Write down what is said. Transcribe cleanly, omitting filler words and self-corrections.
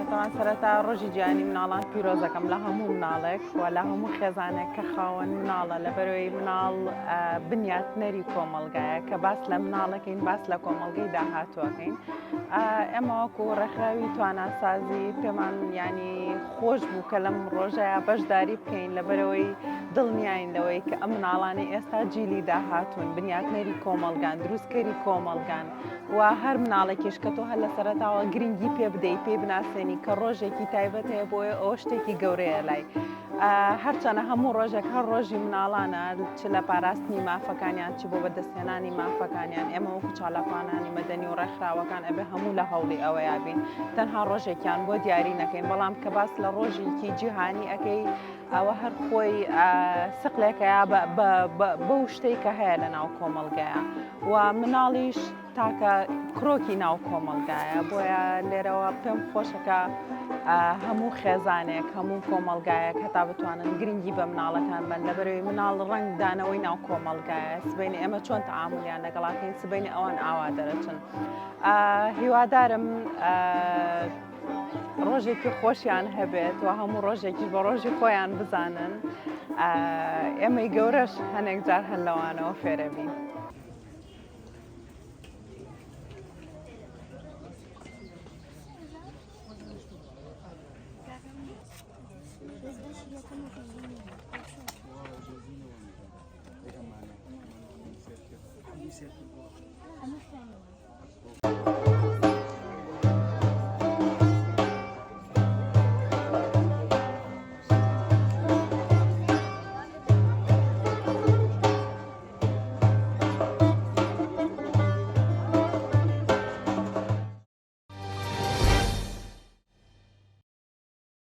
طبعا سەرەتا ڕۆژی گیانی مناڵان پیرۆزەکەم لە هەموو مناڵێک و لە هەموو خێزانێک کە خاوەن مناڵە لەبەرەوەی مناڵ بنیاتنەری کۆمەلگایە کە باس لە مناڵەکەین باس لە کۆمەلگەی داهاتووەکەین. ئێمە وەکو ڕێکخراوی تواناسازی پێمان ینی خۆش بوو کە لەم ڕۆژەیە بەشداری بکەین لەبەرەوەی دڵنیاین لەوەی کە ئەم مناڵانی ئێستا جیلی داهاتوون بنیاتنەری کۆمەلگان دروستکەری کۆمەلگان و هەر مناڵێکیش کە تۆ هەر لە سەرەتاوە گرنگی پێ بدەیت پێ بناسێنی کە ڕۆژێکی تایبەت هەیە بۆیە ئەوە شتێکی گەورەیە لای هەرچەنە هەموو ڕۆژێک هەر ڕۆژی مناڵانە چ لە پاراستنی مافەکانیان چی بۆ بەدەستێنانی مافەکانیان ئێمە وەکو چالاکوانانی مەدەنی و ڕێکخراوەکان ئەبێ هەموو لە هەوڵی ئەوەیە بین تەنها ڕۆژێکیان بۆ دیاری نەکەین بەڵام کە باس لە ڕۆژێکی جیهانی ئەەکەی ئەوە هەر خۆی سقلێکەیە بەو شتەی کە هەیە لە ناو کۆمەلگایە و مناڵیش تاکە کرۆکی ناو کۆمەلگایە بۆیە لێرەوە پێم خۆشەکە هەموو خێزانێک هەموو کۆمەلگایەک هەتا بتوانن گرنگی بە مناڵەکان بن لەبەرەوەی مناڵ ڕنگ دانەوەی ناو کۆمەلگایە سبەینی ئێمە چۆن تەعاملیان لەگەڵاکەین سبەینی ئەوان ئاوا دەرەچن هیوادارم ڕۆژێکی خۆشیان هەبێت و هەموو ڕۆژێکی بە ڕۆژی خۆیان بزانن ئێمەی گەورەش هەنێک جار هەن لەوانەوە فێرەبین. Biz de şuraya